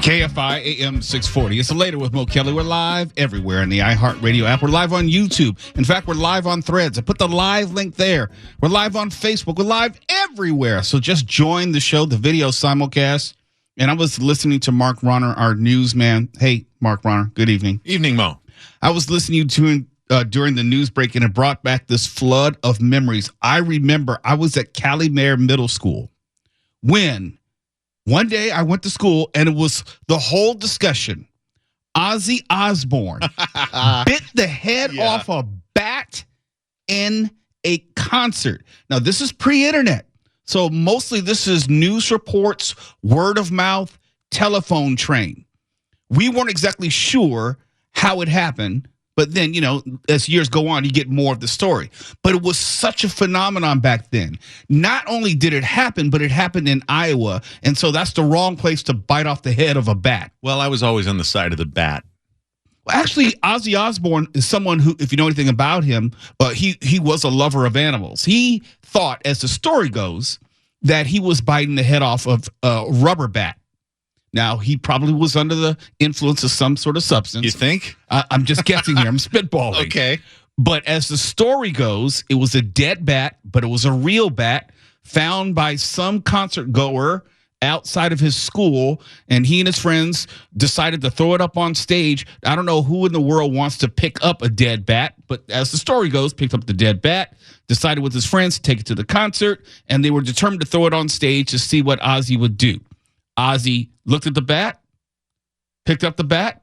KFI AM 640. It's Later with Mo Kelly. We're live everywhere in the iHeartRadio app. We're live on YouTube. In fact, we're live on Threads. I put the live link there. We're live on Facebook. We're live everywhere. So just join the show, the video simulcast. And I was listening to Mark Ronner, our newsman. Hey, Mark Ronner, good evening. Evening, Mo. I was listening to him during the news break, and it brought back this flood of memories. I remember I was at Calimere Middle School when one day I went to school, and it was the whole discussion. Ozzy Osbourne bit the head off a bat in a concert. Now, this is pre-internet. So mostly this is news reports, word of mouth, telephone train. We weren't exactly sure how it happened. But then, you know, as years go on, you get more of the story. But it was such a phenomenon back then. Not only did it happen, but it happened in Iowa. And so that's the wrong place to bite off the head of a bat. Well, I was always on the side of the bat. Well, actually, Ozzy Osbourne is someone who, if you know anything about him, he was a lover of animals. He thought, as the story goes, that he was biting the head off of a rubber bat. Now, he probably was under the influence of some sort of substance. You think? I'm just guessing here. I'm spitballing. Okay. But as the story goes, it was a dead bat, but it was a real bat found by some concert goer outside of his school, and he and his friends decided to throw it up on stage. I don't know who in the world wants to pick up a dead bat, but as the story goes, picked up the dead bat, decided with his friends to take it to the concert, and they were determined to throw it on stage to see what Ozzy would do. Ozzy looked at the bat, picked up the bat,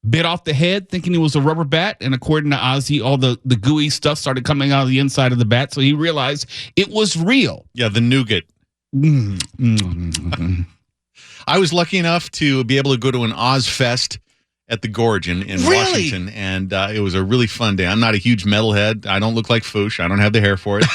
bit off the head thinking it was a rubber bat, and according to Ozzy, all the gooey stuff started coming out of the inside of the bat, so he realized it was real. Yeah, the nougat. I was lucky enough to be able to go to an Oz Fest at the Gorge in Washington, and it was a really fun day. I'm not a huge metalhead. I don't look like Foosh. I don't have the hair for it.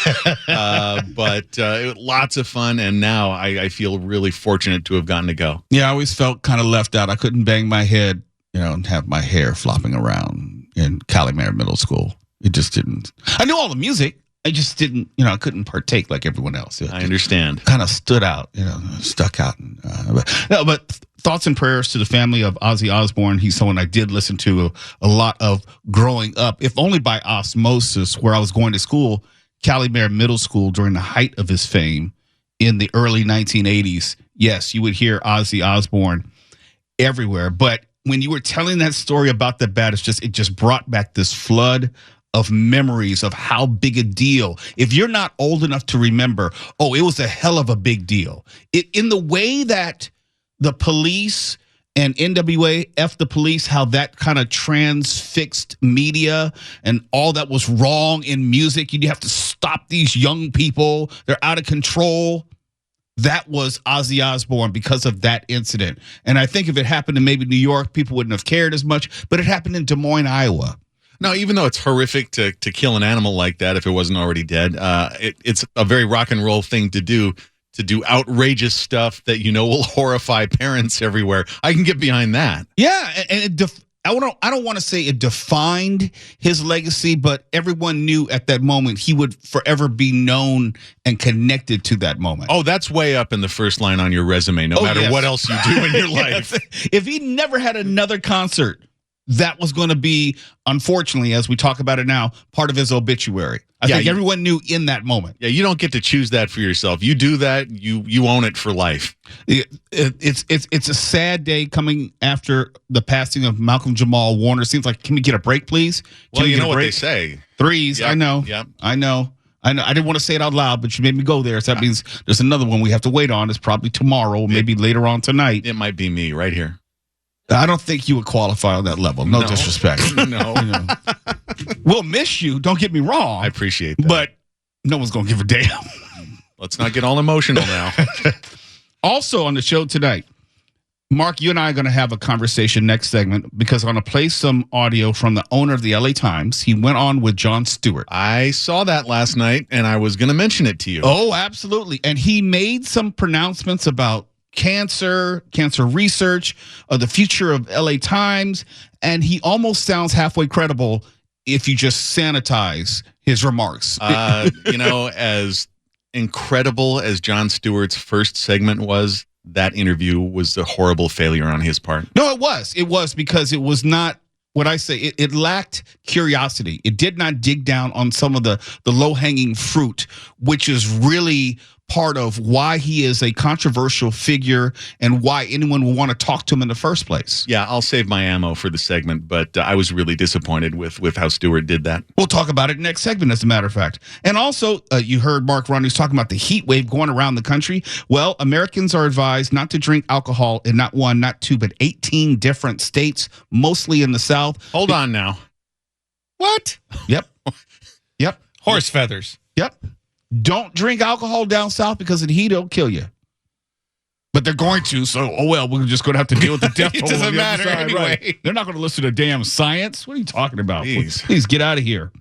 But lots of fun, and now I feel really fortunate to have gotten to go. Yeah, I always felt kind of left out. I couldn't bang my head, and have my hair flopping around in Calimere Middle School. It just didn't. I knew all the music. I just didn't, I couldn't partake like everyone else. I understand. Kind of stood out, stuck out. But thoughts and prayers to the family of Ozzy Osbourne. He's someone I did listen to a lot of growing up, if only by osmosis, where I was going to school, Calimere Middle School, during the height of his fame in the early 1980s. Yes, you would hear Ozzy Osbourne everywhere. But when you were telling that story about the bat, it just brought back this flood of memories of how big a deal. If you're not old enough to remember, it was a hell of a big deal. In the way that the police and NWA, F the police, how that kind of transfixed media and all that was wrong in music. You'd have to stop these young people. They're out of control. That was Ozzy Osbourne because of that incident. And I think if it happened in maybe New York, people wouldn't have cared as much, but it happened in Des Moines, Iowa. No, even though it's horrific to kill an animal like that if it wasn't already dead, it's a very rock and roll thing to do outrageous stuff that will horrify parents everywhere. I can get behind that. Yeah, and I don't want to say it defined his legacy, but everyone knew at that moment he would forever be known and connected to that moment. Oh, that's way up in the first line on your resume, no matter what else you do in your life. If he never had another concert, that was going to be, unfortunately, as we talk about it now, part of his obituary. I think everyone knew in that moment. Yeah, you don't get to choose that for yourself. You do that, you own it for life. It's a sad day coming after the passing of Malcolm Jamal Warner. Seems like, can we get a break, please? Well, you know what they say. Threes, yep, I know. Yep. I know. I didn't want to say it out loud, but you made me go there. So that means there's another one we have to wait on. It's probably tomorrow, maybe later on tonight. It might be me right here. I don't think you would qualify on that level. No disrespect. No. We'll miss you. Don't get me wrong. I appreciate that. But no one's going to give a damn. Let's not get all emotional now. Also on the show tonight, Mark, you and I are going to have a conversation next segment because I'm going to play some audio from the owner of the LA Times. He went on with Jon Stewart. I saw that last night, and I was going to mention it to you. Oh, absolutely. And he made some pronouncements about cancer research, the future of LA Times, and he almost sounds halfway credible if you just sanitize his remarks. As incredible as Jon Stewart's first segment was, that interview was a horrible failure on his part. No, it was. It was because it was not what I say. It lacked curiosity. It did not dig down on some of the low-hanging fruit, which is really part of why he is a controversial figure and why anyone would want to talk to him in the first place. Yeah, I'll save my ammo for the segment, but I was really disappointed with how Stewart did that. We'll talk about it next segment, as a matter of fact. And also, you heard Mark Ronnie's talking about the heat wave going around the country. Well, Americans are advised not to drink alcohol in not one, not two, but 18 different states, mostly in the South. Hold on now. What? Yep. Yep. Horse feathers. Yep. Don't drink alcohol down south because of the heat, it'll kill you. But they're going to, so, oh well, we're just going to have to deal with the death toll. It doesn't matter anyway. Right? They're not going to listen to damn science. What are you talking about? Jeez. Please get out of here.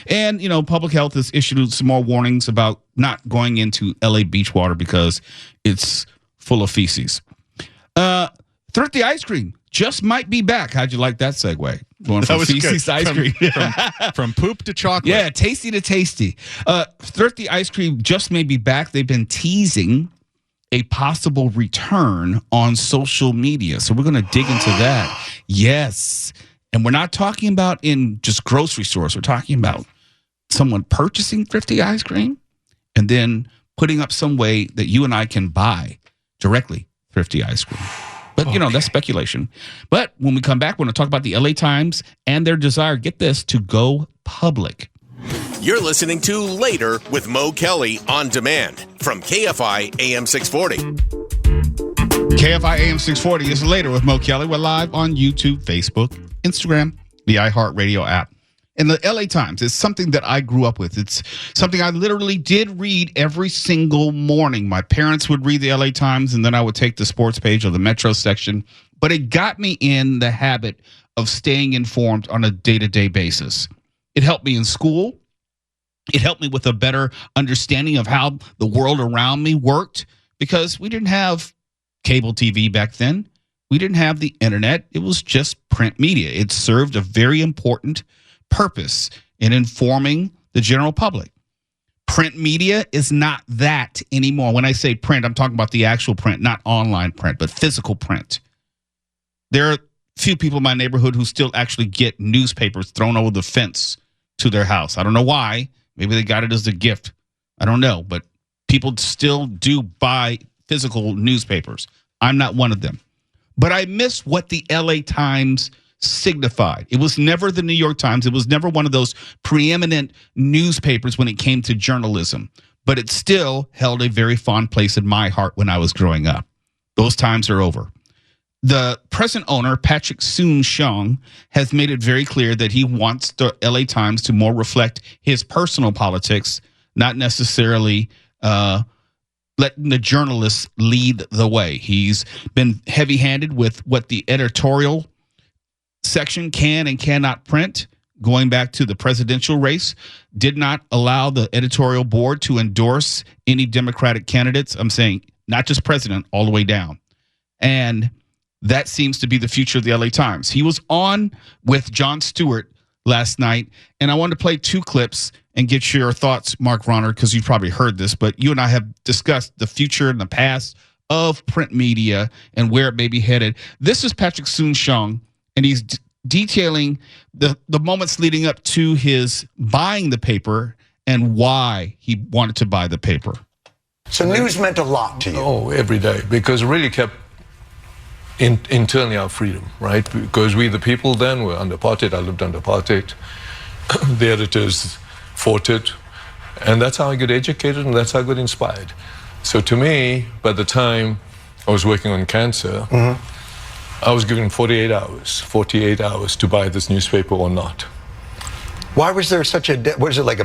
And, public health has issued some more warnings about not going into LA beach water because it's full of feces. Thrifty ice cream just might be back. How'd you like that segue? Going from feces to ice cream. From poop to chocolate. Yeah, tasty to tasty. Thrifty ice cream just may be back. They've been teasing a possible return on social media. So we're going to dig into that. Yes. And we're not talking about in just grocery stores. We're talking about someone purchasing Thrifty ice cream and then putting up some way that you and I can buy directly Thrifty ice cream. But, that's speculation. But when we come back, we're going to talk about the LA Times and their desire, get this, to go public. You're listening to Later with Mo Kelly on demand from KFI AM 640. KFI AM 640 is Later with Mo Kelly. We're live on YouTube, Facebook, Instagram, the iHeartRadio app. And the LA Times is something that I grew up with. It's something I literally did read every single morning. My parents would read the LA Times, and then I would take the sports page or the Metro section. But it got me in the habit of staying informed on a day-to-day basis. It helped me in school. It helped me with a better understanding of how the world around me worked because we didn't have cable TV back then. We didn't have the internet. It was just print media. It served a very important purpose in informing the general public. Print media is not that anymore. When I say print, I'm talking about the actual print, not online print, but physical print. There are few people in my neighborhood who still actually get newspapers thrown over the fence to their house. I don't know why. Maybe they got it as a gift. I don't know, but people still do buy physical newspapers. I'm not one of them. But I miss what the LA Times signified. It was never the New York Times. It was never one of those preeminent newspapers when it came to journalism, but it still held a very fond place in my heart when I was growing up. Those times are over. The present owner, Patrick Soon-Shiong, has made it very clear that he wants the LA Times to more reflect his personal politics, not necessarily letting the journalists lead the way. He's been heavy-handed with what the editorial section can and cannot print, going back to the presidential race, did not allow the editorial board to endorse any Democratic candidates. I'm saying not just president, all the way down. And that seems to be the future of the LA Times. He was on with Jon Stewart last night, and I wanted to play two clips and get your thoughts, Mark Ronner, because you've probably heard this, but you and I have discussed the future and the past of print media and where it may be headed. This is Patrick Soon-Shiong, and he's detailing the moments leading up to his buying the paper and why he wanted to buy the paper. So news meant a lot to you. Oh, every day, because it really kept internally our freedom, right? Because we, the people then, were under apartheid. I lived under apartheid. The editors fought it. And that's how I got educated, and that's how I got inspired. So to me, by the time I was working on cancer, I was given 48 hours to buy this newspaper or not. Why was there such a, what is it, like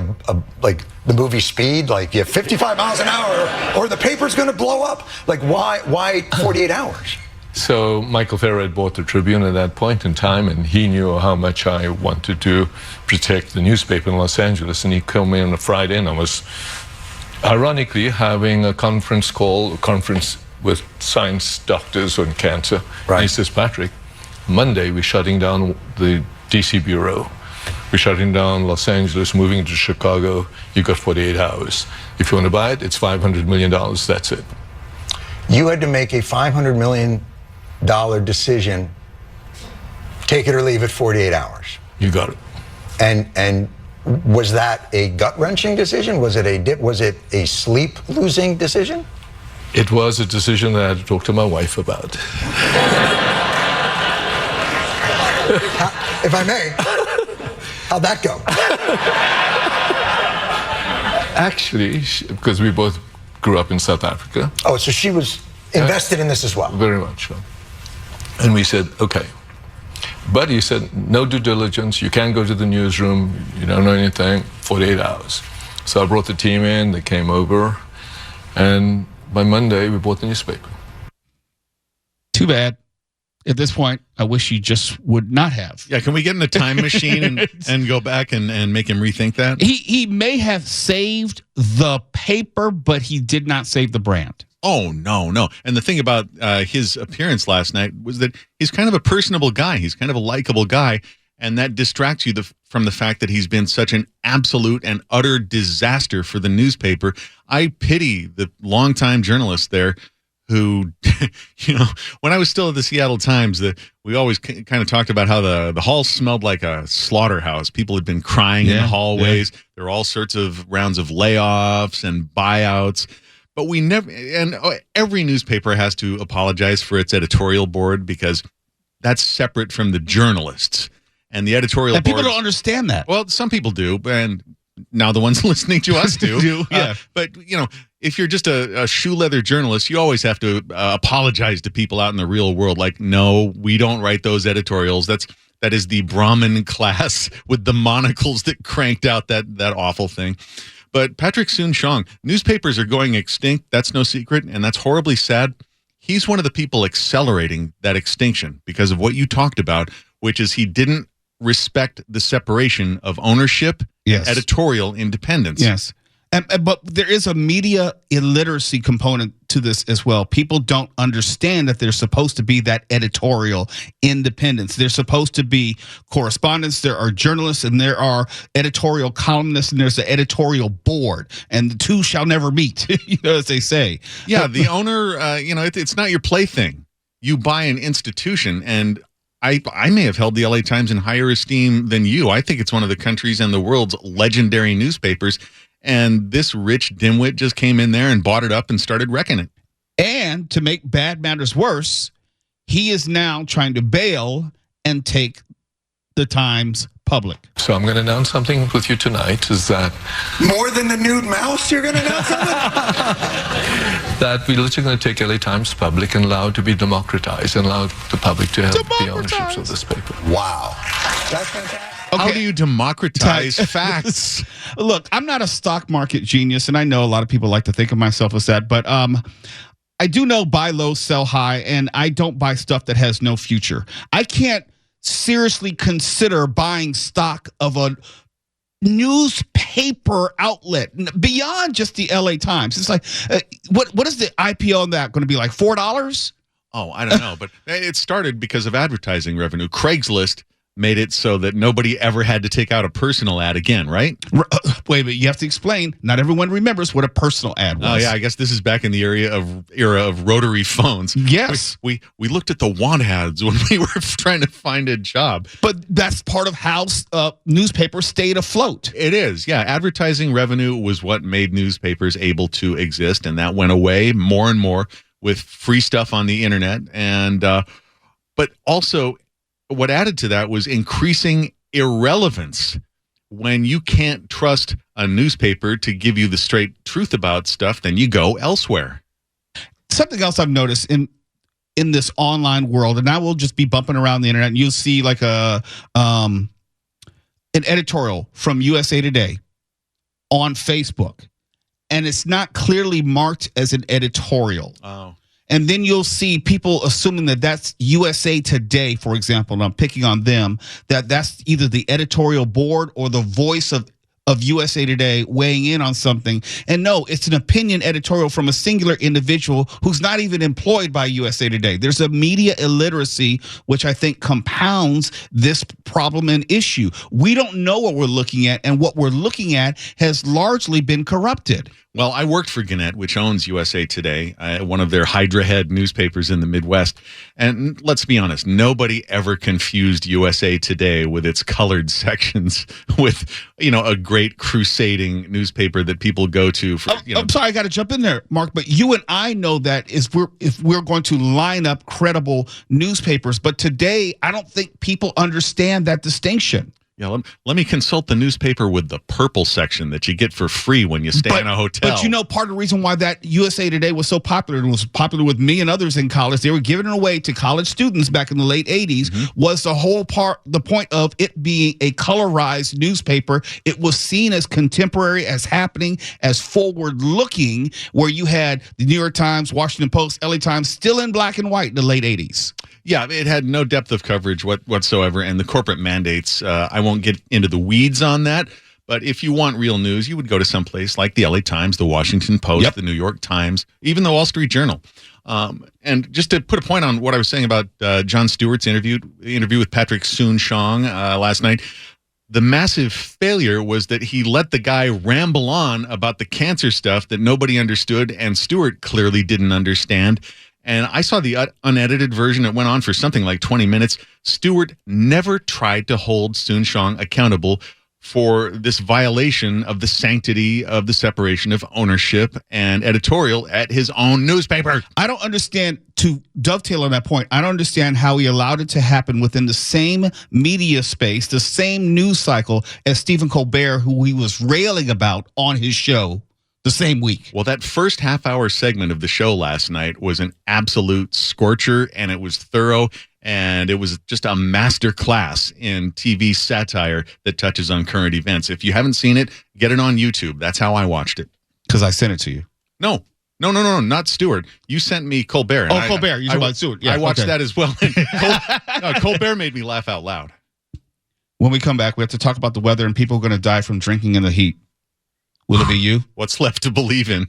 like the movie Speed? Like you have 55 miles an hour or the paper's going to blow up? Like why 48 hours? So Michael Farrer had bought the Tribune at that point in time, and he knew how much I wanted to protect the newspaper in Los Angeles, and he came in on a Friday, and I was ironically having a conference with science doctors on cancer. Right. And he says, Patrick, Monday we're shutting down the DC bureau. We're shutting down Los Angeles, moving to Chicago. You've got 48 hours. If you want to buy it, it's $500 million. That's it. you had to make a $500 million decision, take it or leave it, 48 hours. You got it. And was that a gut-wrenching decision? Was it a sleep-losing decision? It was a decision that I had to talk to my wife about. If I may, how'd that go? Actually, because we both grew up in South Africa. Oh, so she was invested in this as well? Very much so. And we said, okay. But he said, no due diligence. You can't go to the newsroom. You don't know anything. 48 hours. So I brought the team in. They came over. And by Monday, we bought the newspaper. Too bad. At this point, I wish you just would not have. Yeah, can we get in a time machine and go back and make him rethink that? He may have saved the paper, but he did not save the brand. Oh, no. And the thing about his appearance last night was that he's kind of a personable guy. He's kind of a likable guy. And that distracts you from the fact that he's been such an absolute and utter disaster for the newspaper. I pity the longtime journalist there who, when I was still at the Seattle Times, we always kind of talked about how the hall smelled like a slaughterhouse. People had been crying in the hallways. Yeah. There were all sorts of rounds of layoffs and buyouts. But we never, and every newspaper has to apologize for its editorial board because that's separate from the journalists. And the editorial board. People don't understand that. Well, some people do, and now the ones listening to us do. Yeah. But, if you're just a shoe leather journalist, you always have to apologize to people out in the real world. Like, no, we don't write those editorials. That is the Brahmin class with the monocles that cranked out that awful thing. But Patrick Soon-Shiong, newspapers are going extinct. That's no secret, and that's horribly sad. He's one of the people accelerating that extinction because of what you talked about, which is he didn't respect the separation of ownership, editorial independence. Yes. But there is a media illiteracy component to this as well. People don't understand that there's supposed to be that editorial independence. There's supposed to be correspondents, there are journalists, and there are editorial columnists, and there's the editorial board, and the two shall never meet, as they say. Yeah, the owner, it's not your plaything. You buy an institution, and I may have held the LA Times in higher esteem than you. I think it's one of the country's and the world's legendary newspapers. And this rich dimwit just came in there and bought it up and started wrecking it. And to make bad matters worse, he is now trying to bail and take the Times public. So I'm going to announce something with you tonight, is that... More than the nude mouse, you're going to announce something? That we're literally going to take LA Times public and allow it to be democratized and allow the public to have the ownerships of this paper. Wow. That's fantastic. Okay. How do you democratize facts? Look, I'm not a stock market genius, and I know a lot of people like to think of myself as that, but I do know buy low, sell high, and I don't buy stuff that has no future. I can't seriously consider buying stock of a newspaper outlet beyond just the LA Times. It's like, what is the IPO on that going to be, like $4? Oh, I don't know, but it started because of advertising revenue. Craigslist made it so that nobody ever had to take out a personal ad again, right? Wait a minute, you have to explain. Not everyone remembers what a personal ad was. Oh yeah, I guess this is back in the era of rotary phones. Yes. We looked at the want ads when we were trying to find a job. But that's part of how newspapers stayed afloat. It is, yeah. Advertising revenue was what made newspapers able to exist, and that went away more and more with free stuff on the internet. And but also, what added to that was increasing irrelevance. When you can't trust a newspaper to give you the straight truth about stuff, then you go elsewhere. Something else I've noticed in this online world, and I will just be bumping around the internet, and you'll see like an editorial from USA Today on Facebook, and it's not clearly marked as an editorial. Oh. And then you'll see people assuming that that's USA Today, for example, and I'm picking on them, that's either the editorial board or the voice of USA Today weighing in on something. And no, it's an opinion editorial from a singular individual who's not even employed by USA Today. There's a media illiteracy, which I think compounds this problem and issue. We don't know what we're looking at, and what we're looking at has largely been corrupted. Well, I worked for Gannett, which owns USA Today, one of their Hydra head newspapers in the Midwest. And let's be honest, nobody ever confused USA Today with its colored sections with, a great crusading newspaper that people go to for, I'm sorry, I got to jump in there, Mark, but you and I know that if we're going to line up credible newspapers, but today I don't think people understand that distinction. Yeah, let me consult the newspaper with the purple section that you get for free when you stay in a hotel. But part of the reason why that USA Today was so popular, and was popular with me and others in college, they were giving it away to college students back in the late 80s, was the point of it being a colorized newspaper. It was seen as contemporary, as happening, as forward-looking, where you had the New York Times, Washington Post, LA Times still in black and white in the late 80s. Yeah, it had no depth of coverage whatsoever, and the corporate mandates, I won't get into the weeds on that, but if you want real news, you would go to someplace like the LA Times, the Washington Post, the New York Times, even the Wall Street Journal. And just to put a point on what I was saying about Jon Stewart's interview with Patrick Soon-Shiong last night, the massive failure was that he let the guy ramble on about the cancer stuff that nobody understood, and Stewart clearly didn't understand. And I saw the unedited version. It went on for something like 20 minutes. Stewart never tried to hold Soon-Shiong accountable for this violation of the sanctity of the separation of ownership and editorial at his own newspaper. I don't understand, to dovetail on that point, I don't understand how he allowed it to happen within the same media space, the same news cycle as Stephen Colbert, who he was railing about on his show the same week. Well, that first half-hour segment of the show last night was an absolute scorcher, and it was thorough, and it was just a master class in TV satire that touches on current events. If you haven't seen it, get it on YouTube. That's how I watched it. Because I sent it to you. No, not Stewart. You sent me Colbert. Colbert. You talking about Stewart. Yeah, I watched that as well. Colbert made me laugh out loud. When we come back, we have to talk about the weather, and people are going to die from drinking in the heat. Will it be you? What's left to believe in?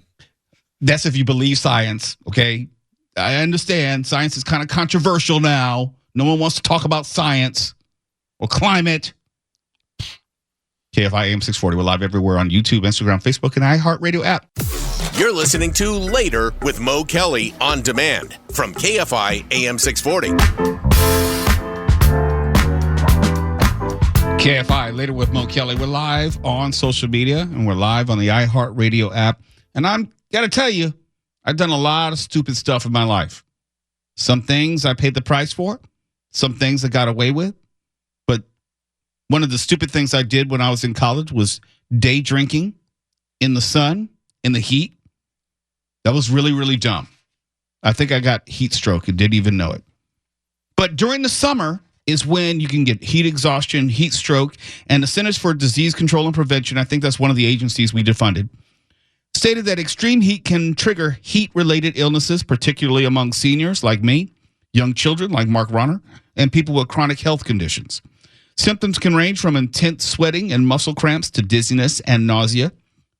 That's if you believe science, okay? I understand science is kind of controversial now. No one wants to talk about science or climate. KFI AM 640. We're live everywhere on YouTube, Instagram, Facebook, and iHeartRadio app. You're listening to Later with Mo Kelly on demand from KFI AM 640. KFI, Later with Mo Kelly. We're live on social media, and we're live on the iHeartRadio app. And I'm got to tell you, I've done a lot of stupid stuff in my life. Some things I paid the price for, some things I got away with. But one of the stupid things I did when I was in college was day drinking in the sun, in the heat. That was really, really dumb. I think I got heat stroke and didn't even know it. But during the summer is when you can get heat exhaustion, heat stroke, and the Centers for Disease Control and Prevention, I think that's one of the agencies we defunded, stated that extreme heat can trigger heat-related illnesses, particularly among seniors like me, young children like Mark Ronner, and people with chronic health conditions. Symptoms can range from intense sweating and muscle cramps to dizziness and nausea.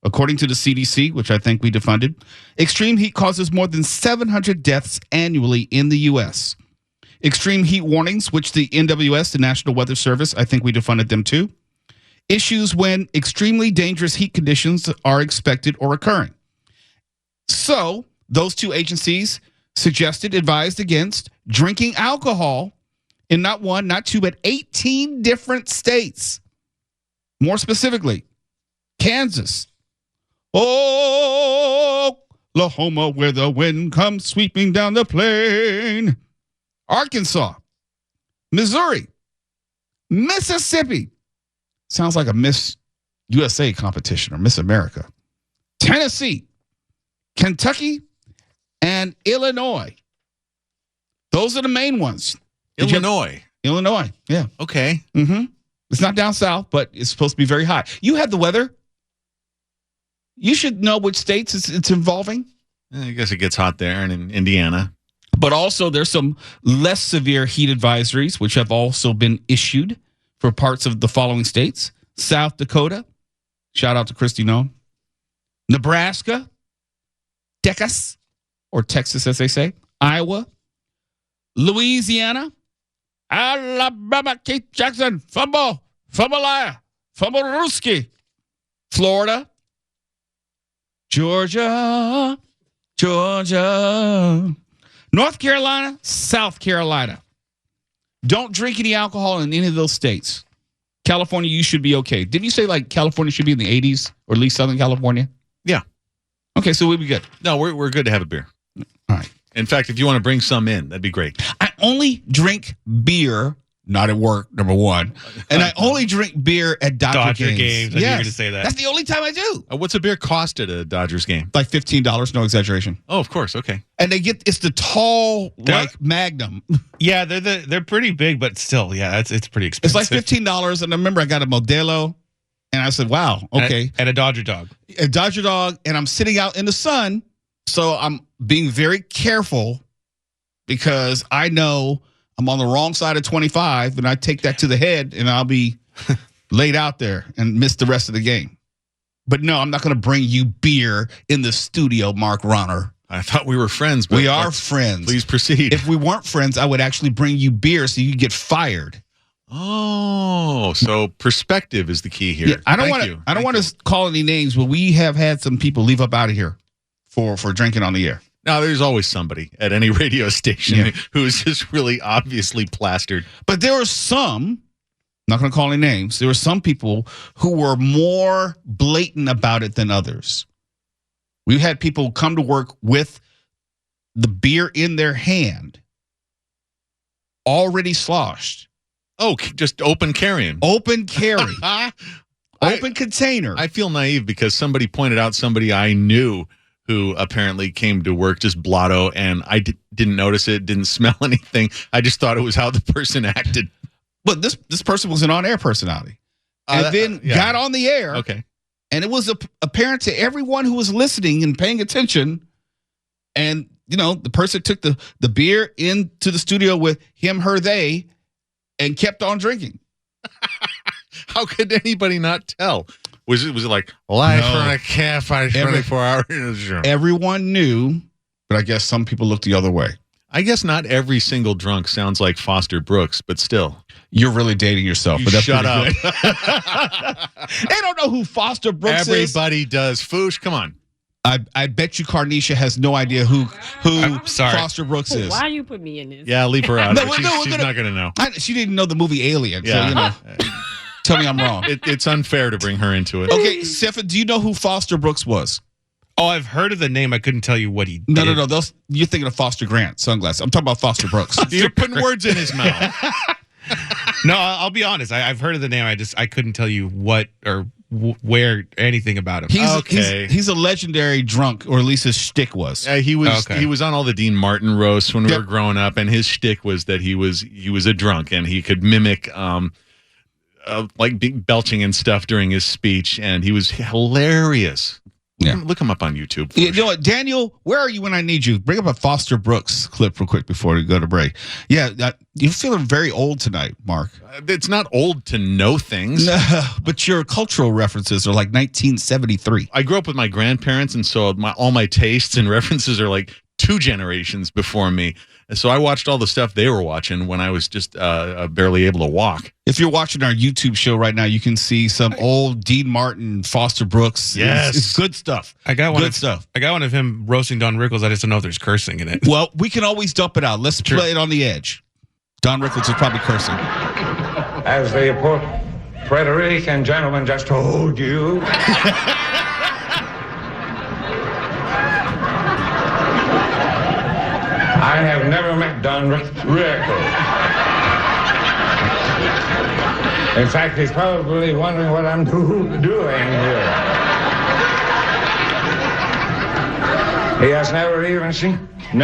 According to the CDC, which I think we defunded, extreme heat causes more than 700 deaths annually in the U.S. Extreme heat warnings, which the NWS, the National Weather Service, I think we defunded them too, issues when extremely dangerous heat conditions are expected or occurring. So those two agencies advised against drinking alcohol in not one, not two, but 18 different states. More specifically, Kansas, Oklahoma, where the wind comes sweeping down the plain, Arkansas, Missouri, Mississippi. Sounds like a Miss USA competition or Miss America. Tennessee, Kentucky, and Illinois. Those are the main ones. Illinois, yeah. Okay. Mm-hmm. It's not down south, but it's supposed to be very hot. You have the weather. You should know which states it's involving. I guess it gets hot there and in Indiana. But also there's some less severe heat advisories, which have also been issued for parts of the following states. South Dakota, shout out to Christy Nome. Nebraska, Texas, or Texas as they say. Iowa, Louisiana, Alabama, Keith Jackson, Fumble Liar, Fumble Ruski, Florida, Georgia, Georgia, North Carolina, South Carolina. Don't drink any alcohol in any of those states. California, you should be okay. Didn't you say like California should be in the 80s or at least Southern California? Yeah. Okay, so we'll be good. No, we're good to have a beer. All right. In fact, if you want to bring some in, that'd be great. I only drink beer, not at work, number one. And I only drink beer at Dodger games. I knew you were going to say that. That's the only time I do. What's a beer cost at a Dodgers game? Like $15, no exaggeration. Oh, of course. Okay. And it's the tall, like Magnum. Yeah, they're pretty big, but still, yeah, it's pretty expensive. It's like $15. And I remember I got a Modelo. And I said, wow, okay. And a Dodger dog. A Dodger dog. And I'm sitting out in the sun. So I'm being very careful because I know I'm on the wrong side of 25 and I take that to the head and I'll be laid out there and miss the rest of the game. But no, I'm not going to bring you beer in the studio, Mark Ronner. I thought we were friends. But we are friends. Please proceed. If we weren't friends, I would actually bring you beer so you could get fired. Oh, so perspective is the key here. Yeah, I don't want to call any names, but we have had some people leave up out of here for drinking on the air. Now, there's always somebody at any radio station who's just really obviously plastered. But there were some, not going to call any names, there were some people who were more blatant about it than others. We've had people come to work with the beer in their hand, already sloshed. Oh, just open carrying. Open carry. Open container. I feel naive because somebody pointed out somebody I knew who apparently came to work just blotto, and I didn't notice it, didn't smell anything. I just thought it was how the person acted. But this person was an on-air personality. And then got on the air. Okay. And it was apparent to everyone who was listening and paying attention. And, the person took the beer into the studio with him, her, they, and kept on drinking. How could anybody not tell? Was it like life on a campfire 24 hours? Everyone knew, but I guess some people looked the other way. I guess not every single drunk sounds like Foster Brooks, but still. You're really dating yourself. But that's shut up. They don't know who Foster Brooks is. Everybody does. Foosh, come on. I bet you Carnisha has no idea who Foster Brooks is. Why you put me in this? Yeah, leave her out. She's not going to know. She didn't know the movie Alien. Yeah. So, tell me I'm wrong. It's unfair to bring her into it. Okay, Stefan, do you know who Foster Brooks was? Oh, I've heard of the name. I couldn't tell you what he did. No. You're thinking of Foster Grant sunglasses. I'm talking about Foster Brooks. You're putting words in his mouth. No, I'll be honest. I've heard of the name. I couldn't tell you what or where anything about him. He's a legendary drunk, or at least his shtick was. He was on all the Dean Martin roasts when we were growing up, and his shtick was that he was a drunk and he could mimic like belching and stuff during his speech, and he was hilarious. Yeah. Look him up on YouTube. You know what, Daniel, where are you when I need you? Bring up a Foster Brooks clip real quick before we go to break. Yeah, you're feeling very old tonight, Mark. It's not old to know things. No, but your cultural references are like 1973. I grew up with my grandparents, and so all my tastes and references are like 2 generations before me. And so I watched all the stuff they were watching when I was just barely able to walk. If you're watching our YouTube show right now, you can see some old Dean Martin, Foster Brooks. Yes. It's good stuff. I got one of him roasting Don Rickles. I just don't know if there's cursing in it. Well, we can always dump it out. Let's play it on the edge. Don Rickles is probably cursing. As the poor Frederick and gentlemen just told you. I have never met Don Rickles. In fact, he's probably wondering what I'm doing here. He has never even seen. He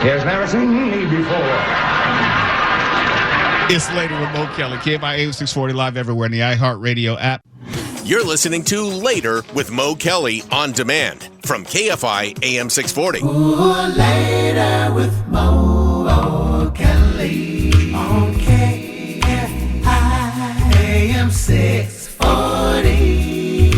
has never seen me before. It's Later with Mo Kelly, KFI 640 live everywhere in the iHeartRadio app. You're listening to Later with Mo Kelly on demand from KFI AM 640. Ooh, Later with Mo Kelly on KFI AM 640.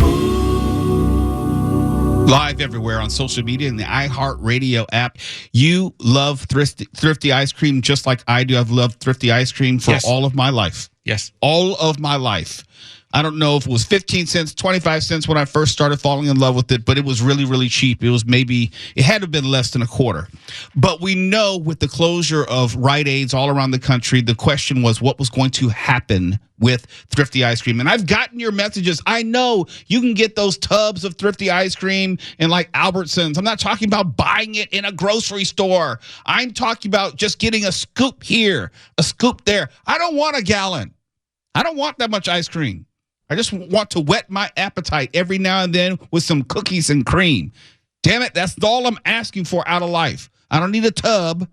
Ooh. Live everywhere on social media and the iHeartRadio app. You love Thrifty ice cream just like I do. I've loved Thrifty ice cream for all of my life. Yes. All of my life. I don't know if it was 15 cents, 25 cents when I first started falling in love with it, but it was really, really cheap. It had to have been less than a quarter. But we know with the closure of Rite Aids all around the country, the question was what was going to happen with Thrifty ice cream. And I've gotten your messages. I know you can get those tubs of Thrifty ice cream in like Albertsons. I'm not talking about buying it in a grocery store. I'm talking about just getting a scoop here, a scoop there. I don't want a gallon. I don't want that much ice cream. I just want to whet my appetite every now and then with some cookies and cream. Damn it, that's all I'm asking for out of life. I don't need a tub.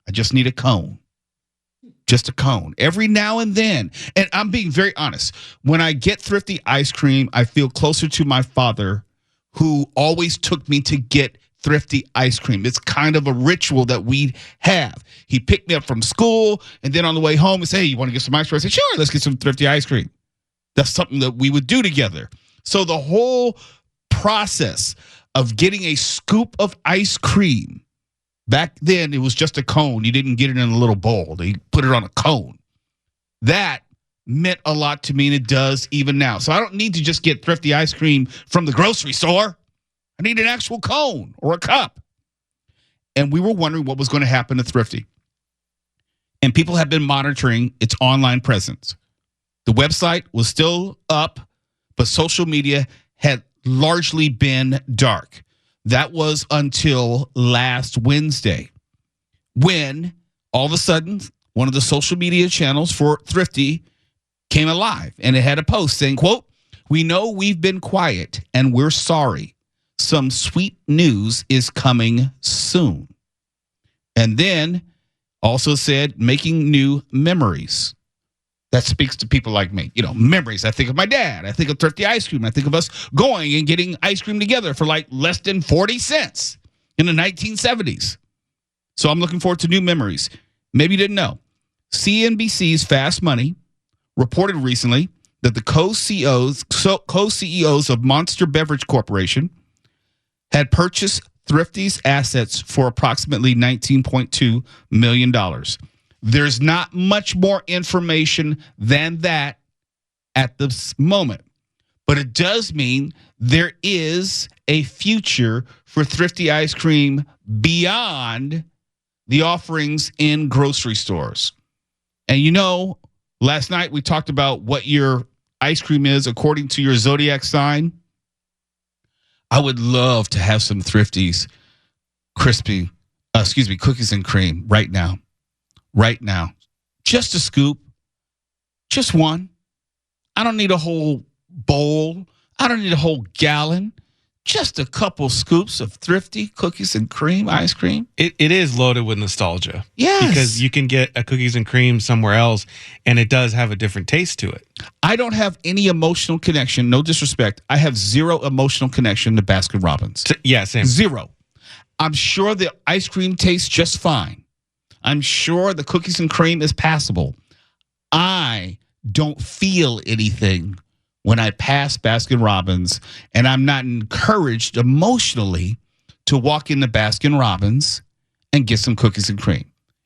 I just need a cone. Just a cone. Every now and then. And I'm being very honest. When I get Thrifty ice cream, I feel closer to my father who always took me to get Thrifty ice cream. It's kind of a ritual that we have. He picked me up from school, and then on the way home, he said, hey, you want to get some ice cream? I said, sure, let's get some Thrifty ice cream. That's something that we would do together. So the whole process of getting a scoop of ice cream, back then it was just a cone. You didn't get it in a little bowl. They put it on a cone. That meant a lot to me, and it does even now. So I don't need to just get Thrifty ice cream from the grocery store. I need an actual cone or a cup. And we were wondering what was going to happen to Thrifty. And people have been monitoring its online presence. The website was still up, but social media had largely been dark. That was until last Wednesday, when all of a sudden one of the social media channels for Thrifty came alive, and it had a post saying, quote, we know we've been quiet and we're sorry. Some sweet news is coming soon. And then also said, making new memories. That speaks to people like me. You know, memories. I think of my dad. I think of Thrifty ice cream. I think of us going and getting ice cream together for like less than 40 cents in the 1970s. So I'm looking forward to new memories. Maybe you didn't know. CNBC's Fast Money reported recently that the co-CEOs of Monster Beverage Corporation had purchased Thrifty's assets for approximately $19.2 million. There's not much more information than that at this moment. But it does mean there is a future for Thrifty ice cream beyond the offerings in grocery stores. And you know, last night we talked about what your ice cream is according to your zodiac sign. I would love to have some Thrifty's cookies and cream right now. Right now. Just a scoop. Just one. I don't need a whole bowl. I don't need a whole gallon. Just a couple scoops of Thrifty cookies and cream ice cream. It is loaded with nostalgia. Yes. Because you can get a cookies and cream somewhere else, and it does have a different taste to it. I don't have any emotional connection. No disrespect. I have zero emotional connection to Baskin Robbins. Yeah, same. Zero. I'm sure the ice cream tastes just fine. I'm sure the cookies and cream is passable. I don't feel anything when I pass Baskin Robbins, and I'm not encouraged emotionally to walk into Baskin Robbins and get some cookies and cream.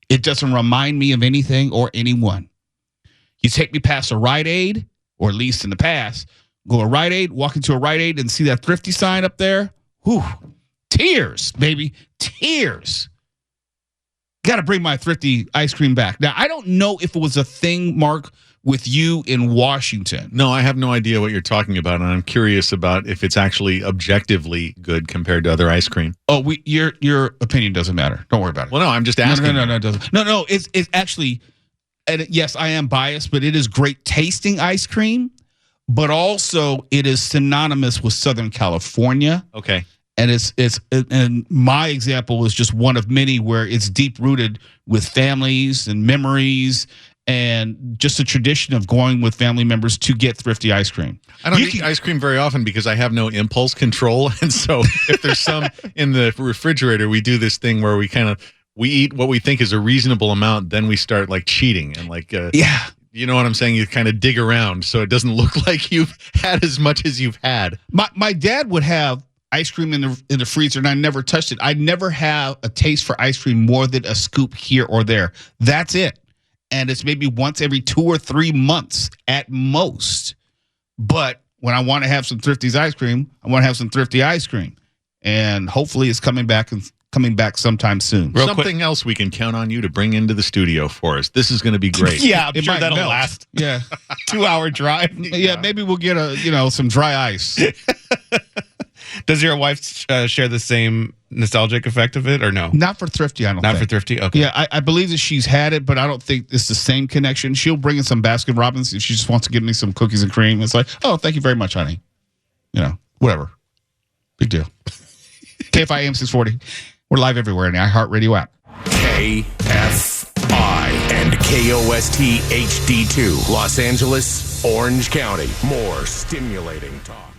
It doesn't remind me of anything or anyone. You take me past a Rite Aid, or at least in the past, go to Rite Aid, walk into a Rite Aid and see that Thrifty sign up there. Whew, tears, baby, tears. Got to bring my Thrifty ice cream back. Now, I don't know if it was a thing, Mark, with you in Washington. No, I have no idea what you're talking about, and I'm curious about if it's actually objectively good compared to other ice cream. Oh, your opinion doesn't matter. Don't worry about it. Well, no, I'm just asking. No, it doesn't. No, it's actually, and yes, I am biased, but it is great tasting ice cream, but also it is synonymous with Southern California. Okay. And and my example is just one of many where it's deep rooted with families and memories and just a tradition of going with family members to get Thrifty ice cream. I don't eat ice cream very often because I have no impulse control. And so if there's some in the refrigerator, we do this thing where we eat what we think is a reasonable amount. Then we start like cheating and yeah. You know what I'm saying? You kind of dig around so it doesn't look like you've had as much as you've had. My dad would have ice cream in the freezer, and I never touched it. I never have a taste for ice cream more than a scoop here or there. That's it. And it's maybe once every 2 or 3 months at most. But when I want to have some Thrifty's ice cream, I want to have some Thrifty ice cream. And hopefully it's coming back sometime soon. Something else we can count on you to bring into the studio for us. This is going to be great. Yeah, I'm It sure might that'll melt. last. Yeah. 2-hour drive. Yeah, maybe we'll get some dry ice. Does your wife share the same nostalgic effect of it, or no? Not for Thrifty, I don't Not think. for Thrifty? Okay. Yeah, I believe that she's had it, but I don't think it's the same connection. She'll bring in some Baskin Robbins if she just wants to give me some cookies and cream. It's like, oh, thank you very much, honey. Whatever. Big deal. KFI AM 640. We're live everywhere in the iHeartRadio app. KFI and KOST HD2, Los Angeles, Orange County. More stimulating talk.